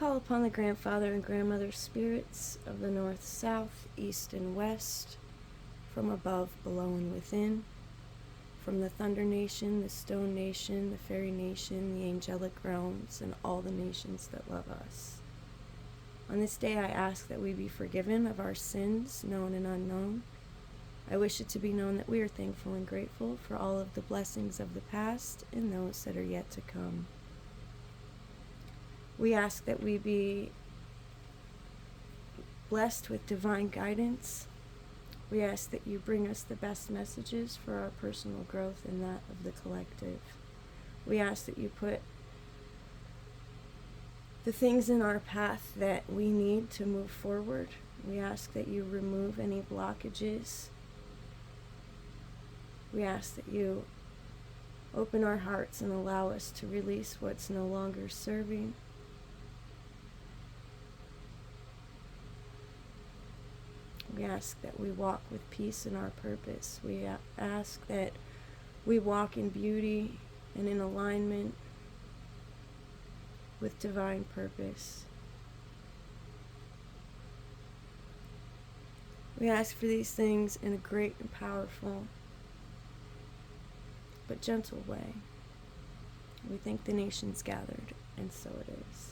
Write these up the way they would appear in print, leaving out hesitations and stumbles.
call upon the grandfather and grandmother spirits of the north, south, east, and west, from above, below, and within, from the Thunder Nation, the Stone Nation, the Fairy Nation, the angelic realms, and all the nations that love us. On this day I ask that we be forgiven of our sins, known and unknown. I wish it to be known that we are thankful and grateful for all of the blessings of the past and those that are yet to come. We ask that we be blessed with divine guidance. We ask that you bring us the best messages for our personal growth and that of the collective. We ask that you put the things in our path that we need to move forward. We ask that you remove any blockages. We ask that you open our hearts and allow us to release what's no longer serving. We ask that we walk with peace in our purpose. We ask that we walk in beauty and in alignment with divine purpose. We ask for these things in a great and powerful but gentle way. We thank the nations gathered, and so it is.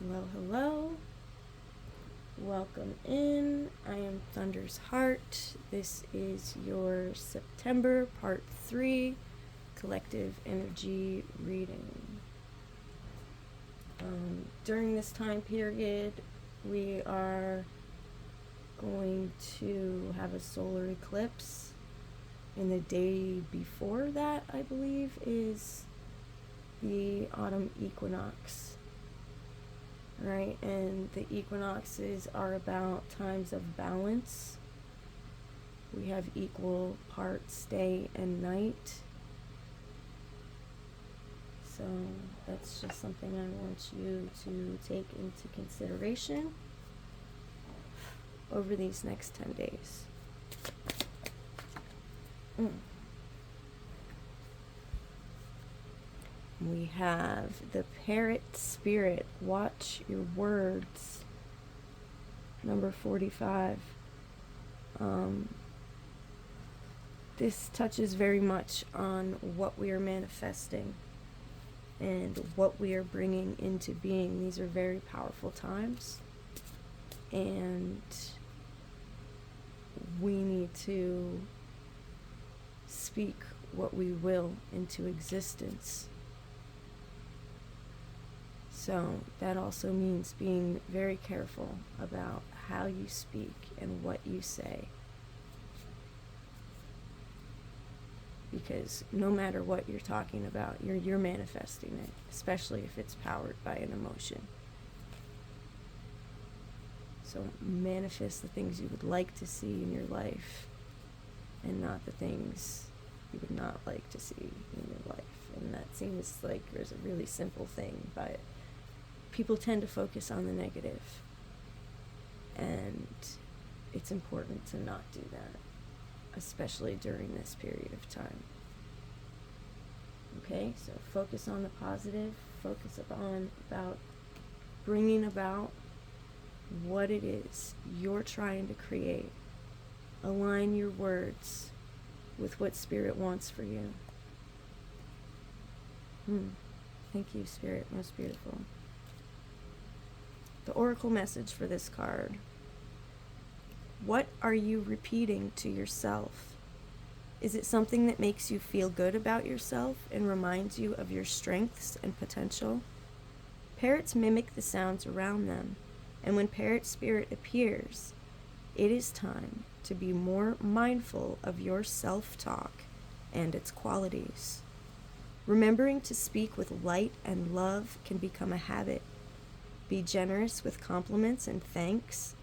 Hello, hello. Welcome in. I am Thunder's Heart. This is your September Part 3 Collective Energy reading. During this time period, we are going to have a solar eclipse. And the day before that, I believe, is the autumn equinox. Right, and the equinoxes are about times of balance. We have equal parts day and night. So that's just something I want you to take into consideration over these next 10 days. We have the Parrot Spirit, Watch Your Words, number 45. This touches very much on what we are manifesting and what we are bringing into being. These are very powerful times, and we need to speak what we will into existence. So that also means being very careful about how you speak and what you say. Because no matter what you're talking about, you're manifesting it, especially if it's powered by an emotion. So manifest the things you would like to see in your life and not the things you would not like to see in your life. And that seems like there's a really simple thing, but people tend to focus on the negative, and it's important to not do that, especially during this period of time. Okay, so focus on the positive, focus on about bringing about what it is you're trying to create. Align your words with what Spirit wants for you. Thank you, Spirit, most beautiful. The oracle message for this card. What are you repeating to yourself? Is it something that makes you feel good about yourself and reminds you of your strengths and potential? Parrots mimic the sounds around them, and when Parrot Spirit appears, it is time to be more mindful of your self-talk and its qualities. Remembering to speak with light and love can become a habit. Be generous with compliments and thanks,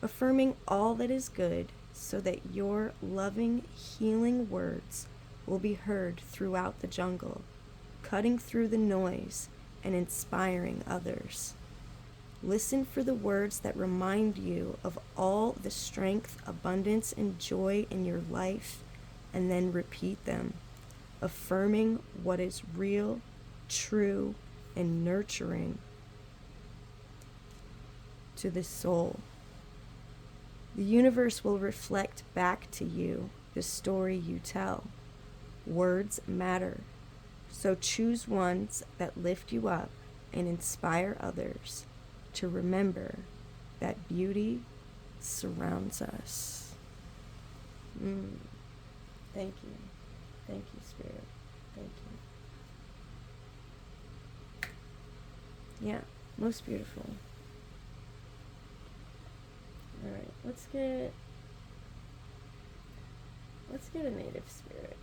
affirming all that is good so that your loving, healing words will be heard throughout the jungle, cutting through the noise and inspiring others. Listen for the words that remind you of all the strength, abundance, and joy in your life, and then repeat them. affirming what is real, true, and nurturing to the soul. The universe will reflect back to you the story you tell. Words matter, so choose ones that lift you up and inspire others to remember that beauty surrounds us. Thank you. Thank you, Spirit. Thank you. Yeah, most beautiful. All right, let's get a native spirit.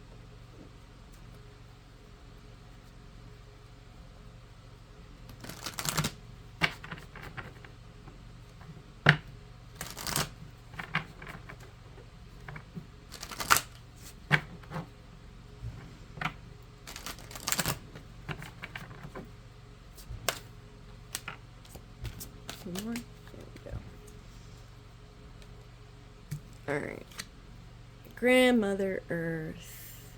One more. There we go. All right. Grandmother Earth.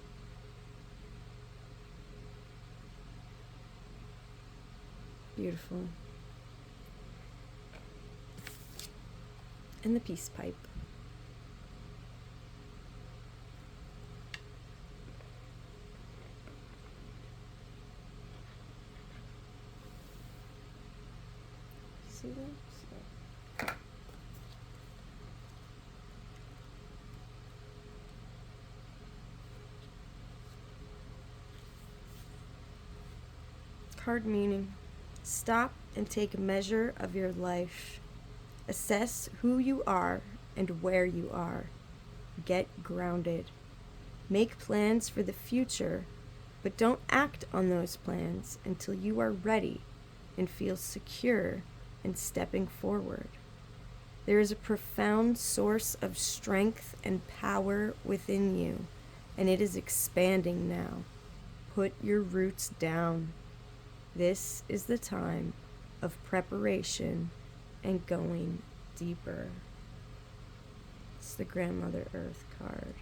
Beautiful. And the peace pipe. See that? Card meaning: stop and take a measure of your life. Assess who you are and where you are. Get grounded. Make plans for the future, but don't act on those plans until you are ready and feel secure in stepping forward. There is a profound source of strength and power within you, and it is expanding now. Put your roots down. This is the time of preparation and going deeper. It's the Grandmother Earth card.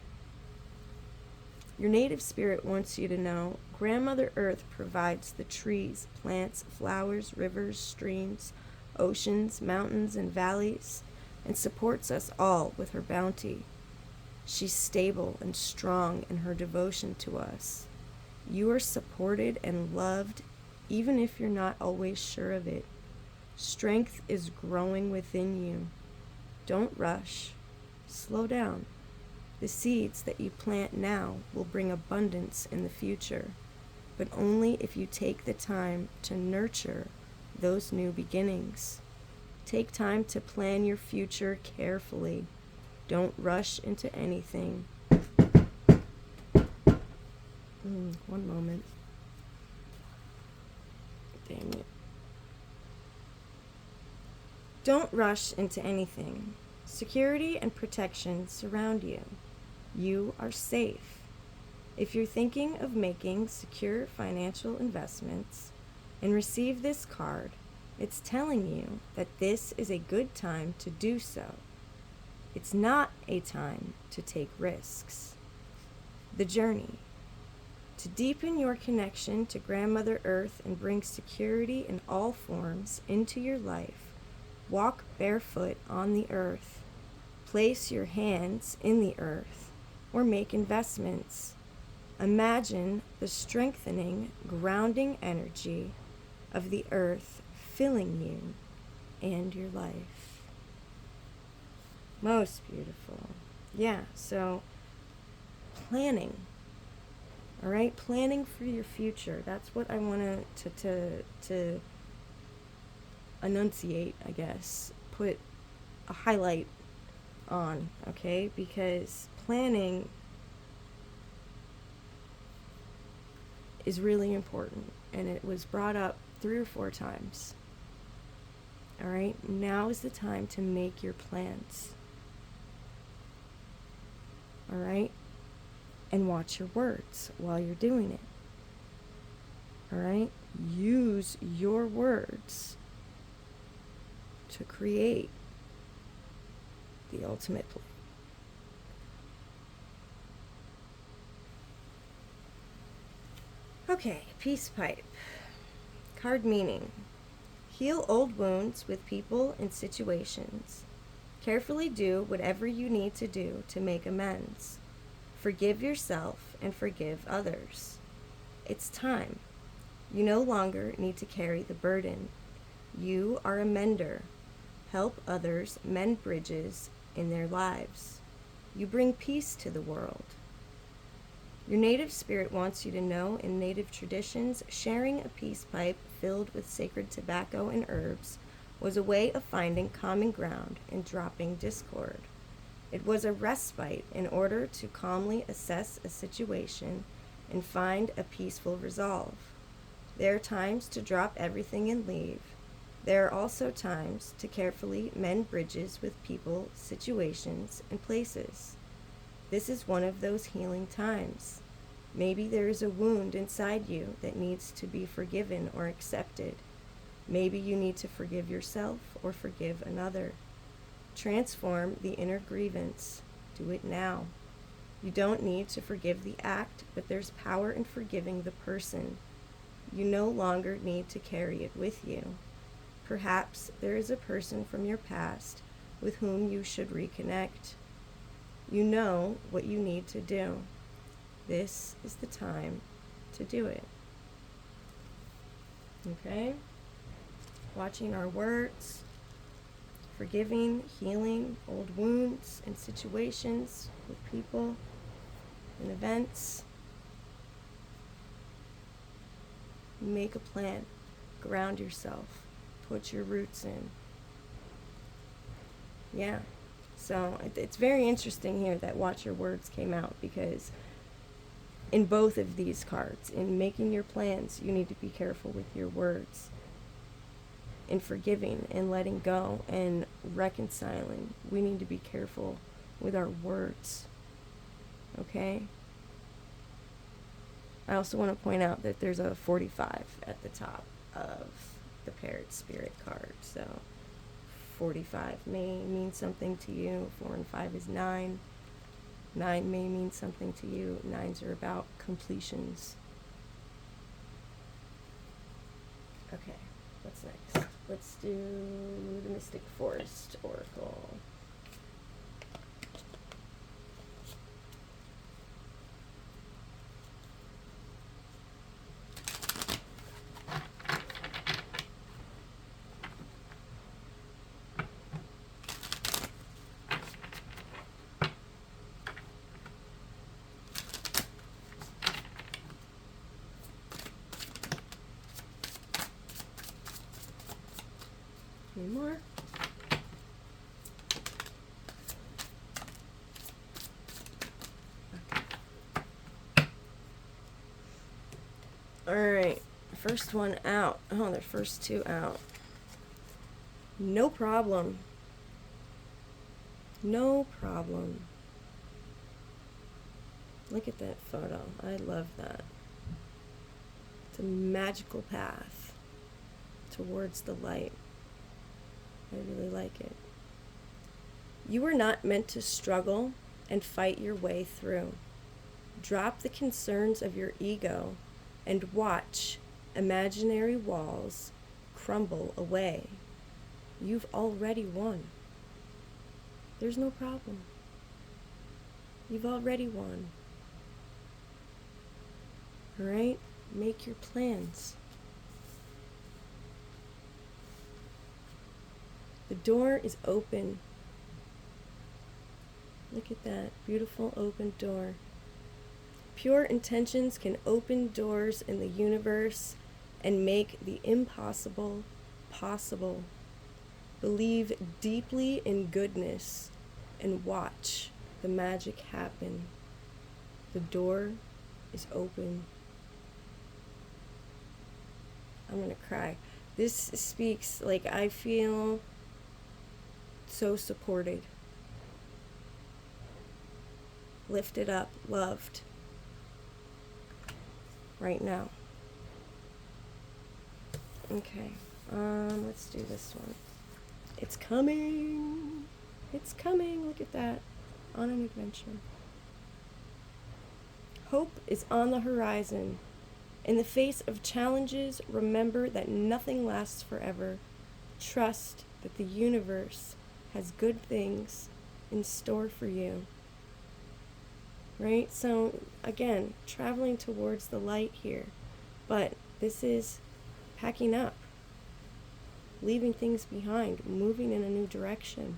Your native spirit wants you to know Grandmother Earth provides the trees, plants, flowers, rivers, streams, oceans, mountains, and valleys, and supports us all with her bounty. She's stable and strong in her devotion to us. You are supported and loved, even if you're not always sure of it. Strength is growing within you. Don't rush. Slow down. The seeds that you plant now will bring abundance in the future, but only if you take the time to nurture those new beginnings. Take time to plan your future carefully. Don't rush into anything. One moment. Dang it. Don't rush into anything. Security and protection surround you. You are safe. If you're thinking of making secure financial investments and receive this card, it's telling you that this is a good time to do so. It's not a time to take risks. The journey. To deepen your connection to Grandmother Earth and bring security in all forms into your life, walk barefoot on the earth. Place your hands in the earth or make investments. Imagine the strengthening, grounding energy of the earth filling you and your life. Most beautiful. Yeah, so planning. All right, planning for your future. That's what I want to enunciate, I guess. Put a highlight on, okay? Because planning is really important, and it was brought up 3 or 4 times. All right, now is the time to make your plans. All right, and watch your words while you're doing it. All right, use your words to create the ultimate plan. Okay, peace pipe. Card meaning. Heal old wounds with people and situations. Carefully do whatever you need to do to make amends. Forgive yourself and forgive others. It's time. You no longer need to carry the burden. You are a mender. Help others mend bridges in their lives. You bring peace to the world. Your native spirit wants you to know in native traditions, sharing a peace pipe filled with sacred tobacco and herbs was a way of finding common ground and dropping discord. It was a respite in order to calmly assess a situation and find a peaceful resolve. There are times to drop everything and leave. There are also times to carefully mend bridges with people, situations, and places. This is one of those healing times. Maybe there is a wound inside you that needs to be forgiven or accepted. Maybe you need to forgive yourself or forgive another. Transform the inner grievance. Do it now. You don't need to forgive the act, but there's power in forgiving the person. You no longer need to carry it with you. Perhaps there is a person from your past with whom you should reconnect. You know what you need to do. This is the time to do it. Okay? Watching our words, forgiving, healing old wounds and situations with people and events. Make a plan. Ground yourself. Put your roots in. Yeah. So it's very interesting here that watch your words came out, because in both of these cards, in making your plans, you need to be careful with your words. In forgiving and letting go and reconciling, we need to be careful with our words. Okay? I also want to point out that there's a 45 at the top of the Parrot Spirit card. So 45 may mean something to you. 4 and 5 is 9. 9 may mean something to you. 9s are about completions. Okay, what's next? Let's do the Mystic Forest Oracle. Any more? Okay. Alright, first one out. Oh, the first two out. No problem. No problem. Look at that photo. I love that. It's a magical path towards the light. I really like it. You are not meant to struggle and fight your way through. Drop the concerns of your ego and watch imaginary walls crumble away. You've already won. There's no problem. You've already won. All right? Make your plans. The door is open. Look at that beautiful open door. Pure intentions can open doors in the universe and make the impossible possible. Believe deeply in goodness and watch the magic happen. The door is open. I'm gonna cry. This speaks, like, I feel so supported, lifted up, loved right now. Okay, let's do this one. It's coming. It's coming. Look at that. On an adventure. Hope is on the horizon, In the face of challenges, remember that nothing lasts forever. Trust that the universe has good things in store for you. Right? So, again, traveling towards the light here. But this is packing up, leaving things behind, moving in a new direction.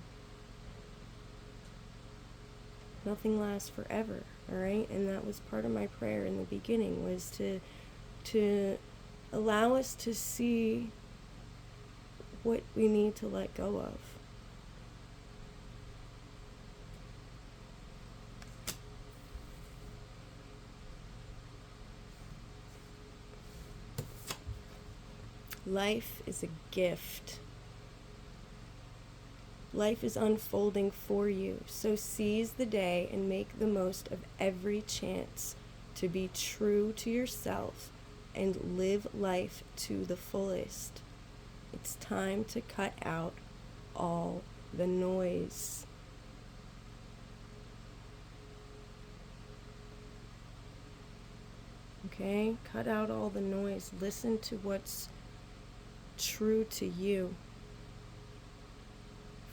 Nothing lasts forever, all right? And that was part of my prayer in the beginning, was to allow us to see what we need to let go of. Life is a gift. Life is unfolding for you, so seize the day and make the most of every chance to be true to yourself and live life to the fullest. It's time to cut out all the noise. Okay? Cut out all the noise. Listen to what's true to you.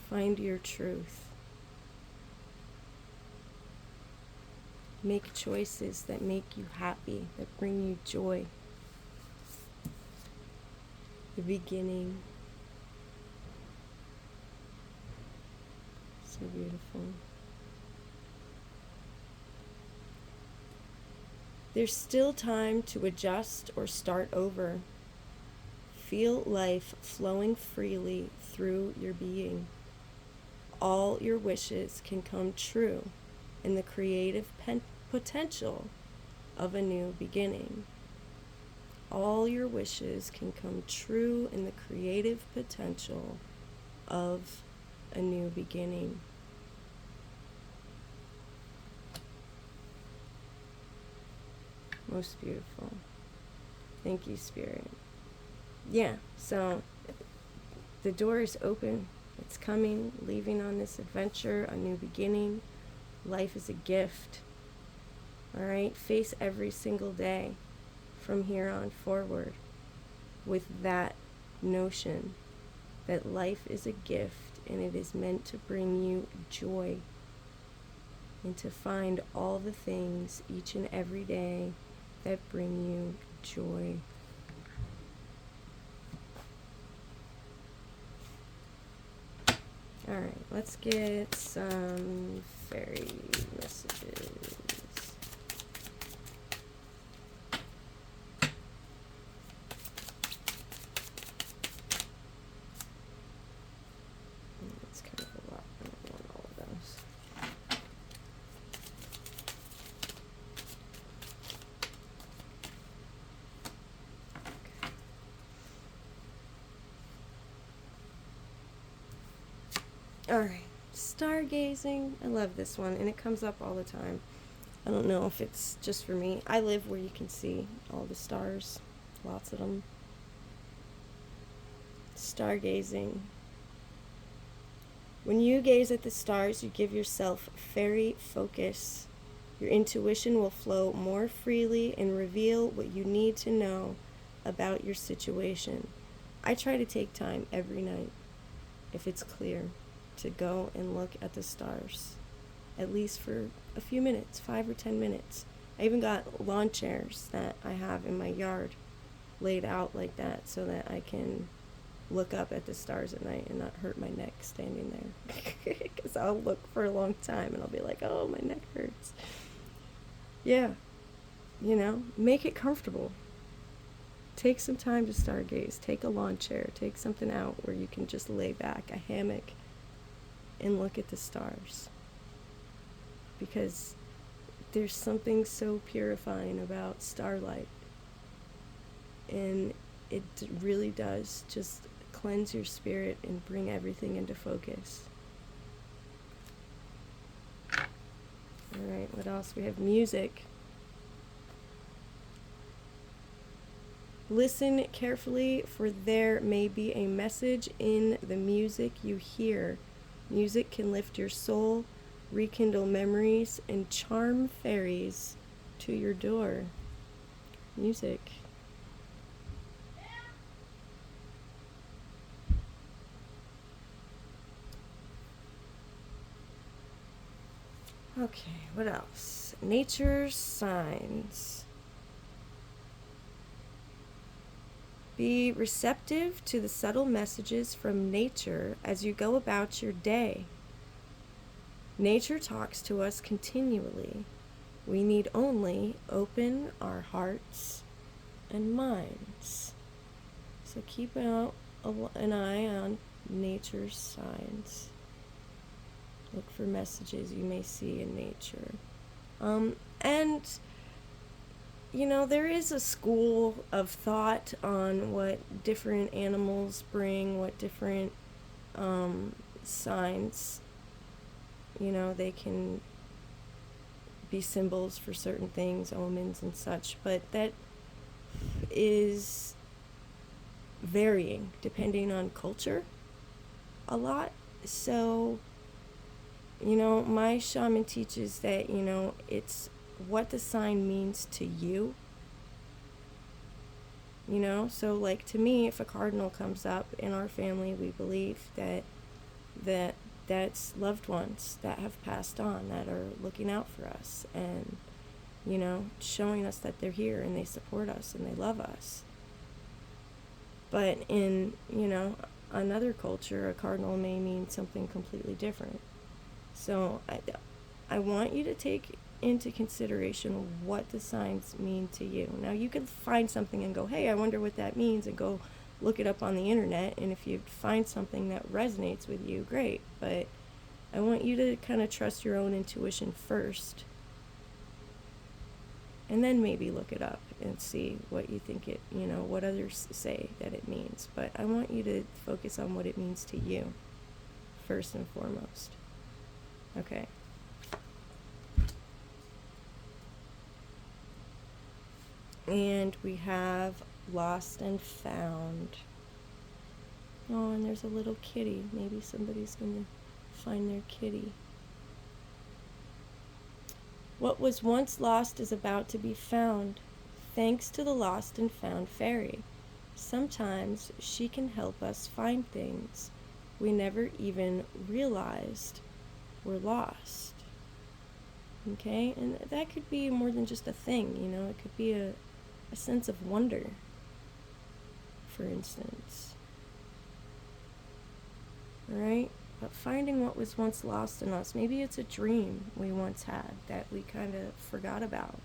Find your truth. Make choices that make you happy, that bring you joy. The beginning. So beautiful. There's still time to adjust or start over. Feel life flowing freely through your being. All your wishes can come true in the creative potential of a new beginning. All your wishes can come true in the creative potential of a new beginning. Most beautiful. Thank you, Spirit. Yeah, so the door is open. It's coming, leaving on this adventure, a new beginning. Life is a gift. All right, face every single day from here on forward with that notion that life is a gift and it is meant to bring you joy and to find all the things each and every day that bring you joy. All right, let's get some fairy messages. That's kind of a lot. I don't want all of those. Alright, stargazing. I love this one, and it comes up all the time. I don't know if it's just for me. I live where you can see all the stars, lots of them. Stargazing. When you gaze at the stars, you give yourself fairy focus. Your intuition will flow more freely and reveal what you need to know about your situation. I try to take time every night, if it's clear, to go and look at the stars, at least for a few minutes, 5 or 10 minutes. I even got lawn chairs that I have in my yard laid out like that so that I can look up at the stars at night and not hurt my neck standing there. Because I'll look for a long time and I'll be like, oh, my neck hurts. Yeah, you know, make it comfortable. Take some time to stargaze. Take a lawn chair. Take something out where you can just lay back, a hammock, and look at the stars. Because there's something so purifying about starlight. And it really does just cleanse your spirit and bring everything into focus. Alright, what else? We have music. Listen carefully, for there may be a message in the music you hear. Music can lift your soul, rekindle memories, and charm fairies to your door. Music. Okay, what else? Nature's signs. Be receptive to the subtle messages from nature as you go about your day. Nature talks to us continually. We need only open our hearts and minds. So keep an eye on nature's signs. Look for messages you may see in nature. And, there is a school of thought on what different animals bring, what different signs, they can be symbols for certain things, omens and such, but that is varying depending on culture a lot. So, my shaman teaches that, it's what the sign means to you. So like to me, if a cardinal comes up in our family, we believe that's loved ones that have passed on, that are looking out for us and, showing us that they're here and they support us and they love us. But in, another culture, a cardinal may mean something completely different. So I want you to take into consideration what the signs mean to you. Now, you can find something and go, hey, I wonder what that means, and go look it up on the internet. And if you find something that resonates with you, great. But I want you to kind of trust your own intuition first, and then maybe look it up and see what you think it, what others say that it means. But I want you to focus on what it means to you first and foremost. Okay. And we have lost and found. Oh, and there's a little kitty. Maybe somebody's going to find their kitty. What was once lost is about to be found, thanks to the lost and found fairy. Sometimes she can help us find things we never even realized were lost. Okay? And that could be more than just a thing, it could be a sense of wonder, for instance. Alright? But finding what was once lost in us. Maybe it's a dream we once had that we kind of forgot about.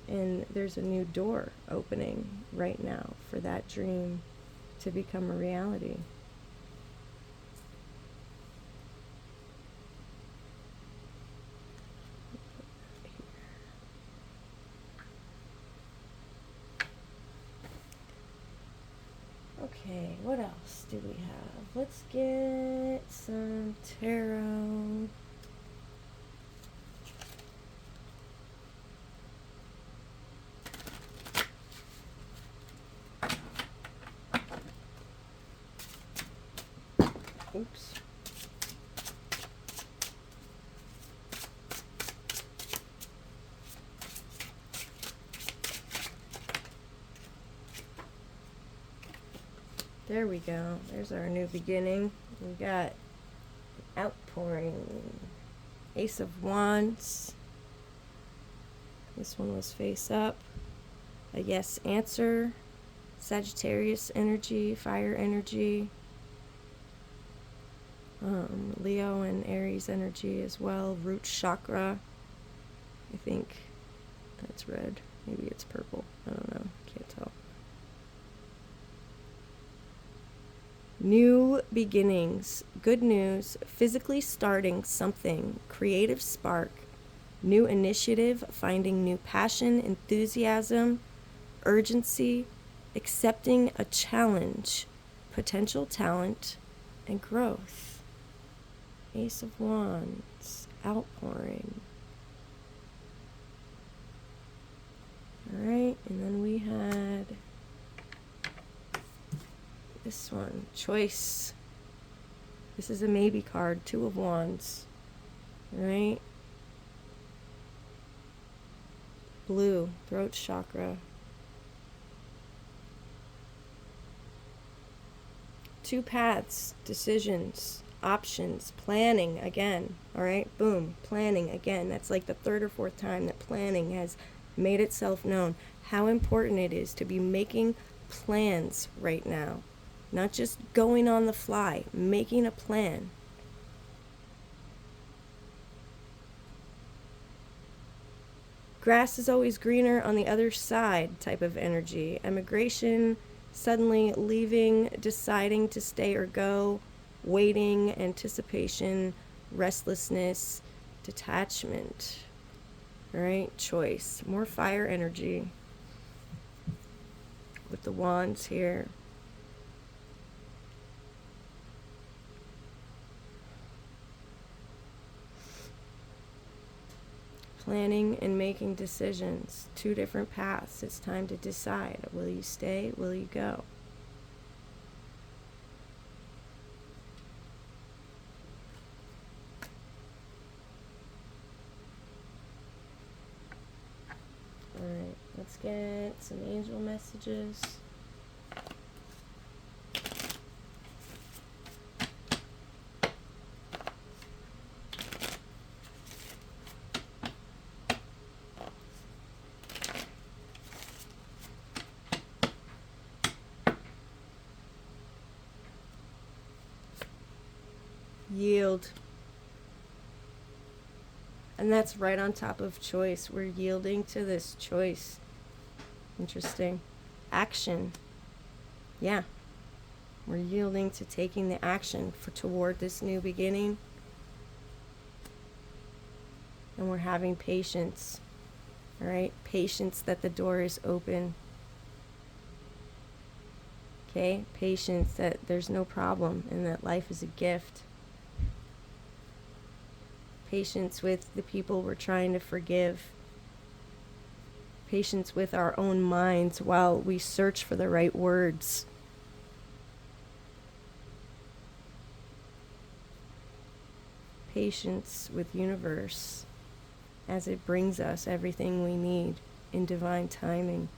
And there's a new door opening right now for that dream to become a reality. Okay, what else do we have? Let's get some tarot. Oops. There we go. There's our new beginning. We got outpouring. Ace of Wands. This one was face up. A yes answer. Sagittarius energy, fire energy. Leo and Aries energy as well. Root chakra. I think that's red. Maybe it's purple. I don't know. Can't tell. New beginnings, good news, physically starting something, creative spark, new initiative, finding new passion, enthusiasm, urgency, accepting a challenge, potential talent, and growth. Ace of Wands, outpouring. All right, and then we had this one, choice. This is a maybe card, Two of Wands. All right. Blue, throat chakra. Two paths, decisions, options, planning again. All right, boom, planning again. That's like the third or fourth time that planning has made itself known. How important it is to be making plans right now, not just going on the fly, making a plan. Grass is always greener on the other side type of energy. Emigration, suddenly leaving, deciding to stay or go, waiting, anticipation, restlessness, detachment. All right, choice. More fire energy with the wands here. Planning and making decisions. Two different paths. It's time to decide. Will you stay? Will you go? Alright, let's get some angel messages. Yield. And that's right on top of choice. We're yielding to this choice. Interesting. Action. Yeah. We're yielding to taking the action toward this new beginning. And we're having patience. All right? Patience that the door is open. Okay? Patience that there's no problem and that life is a gift. Patience with the people we're trying to forgive. Patience with our own minds while we search for the right words. Patience with universe as it brings us everything we need in divine timing.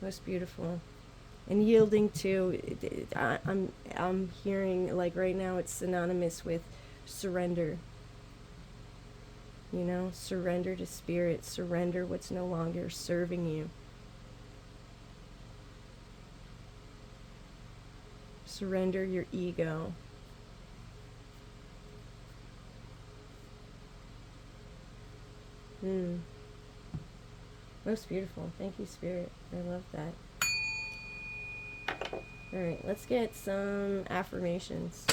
Most beautiful. And yielding to, I'm hearing like right now it's synonymous with surrender. You know, surrender to spirit, surrender what's no longer serving you. Surrender your ego. Most beautiful. Thank you, Spirit. I love that. Alright, let's get some affirmations.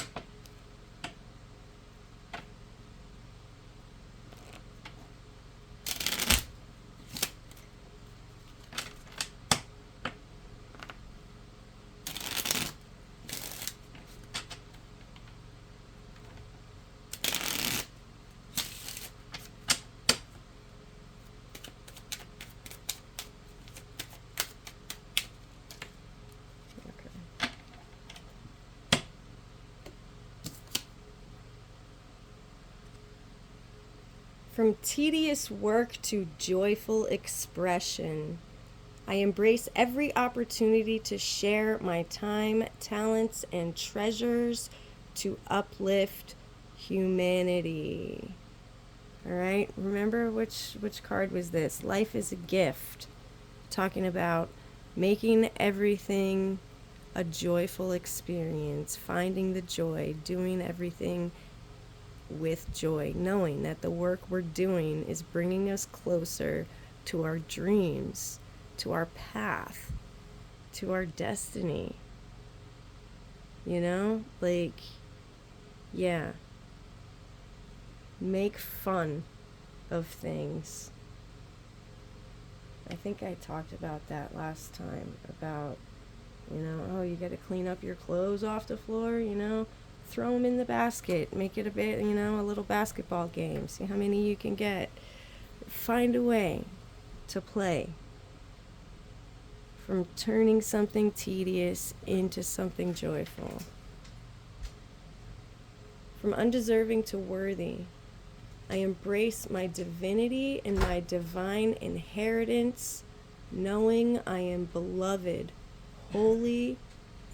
From tedious work to joyful expression, I embrace every opportunity to share my time, talents, and treasures to uplift humanity. All right, remember which card was this? Life is a gift. Talking about making everything a joyful experience, finding the joy, doing everything with joy, knowing that the work we're doing is bringing us closer to our dreams, to our path, to our destiny. You know, like, yeah, make fun of things. I think I talked about that last time, about, you know, oh, you got to clean up your clothes off the floor, you know, throw them in the basket, make it a bit, you know, a little basketball game, see how many you can get. Find a way to play from turning something tedious into something joyful, from undeserving to worthy. I embrace my divinity and my divine inheritance, knowing I am beloved, holy,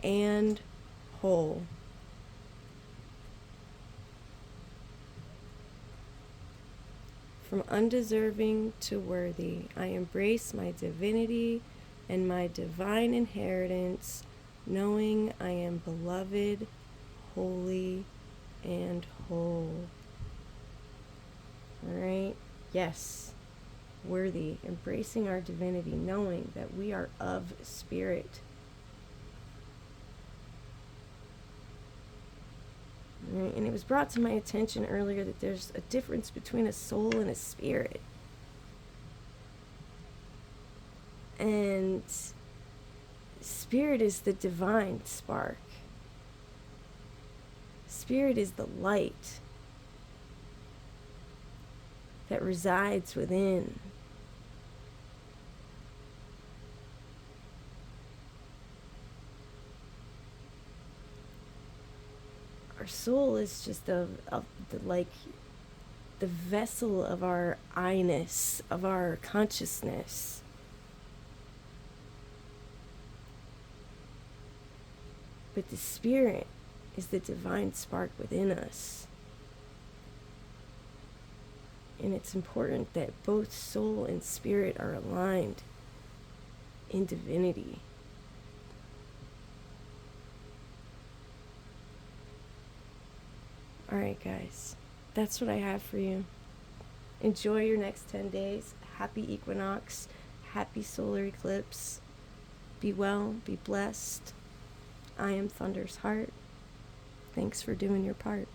and whole. From undeserving to worthy, I embrace my divinity and my divine inheritance, knowing I am beloved, holy, and whole. All right? Yes. Worthy. Embracing our divinity, knowing that we are of spirit. Right? And it was brought to my attention earlier that there's a difference between a soul and a spirit. And spirit is the divine spark. Spirit is the light that resides within. Our soul is just the vessel of our I-ness, of our consciousness. But the spirit is the divine spark within us. And it's important that both soul and spirit are aligned in divinity. All right, guys, that's what I have for you. Enjoy your next 10 days. Happy equinox. Happy solar eclipse. Be well. Be blessed. I am Thunder's Heart. Thanks for doing your part.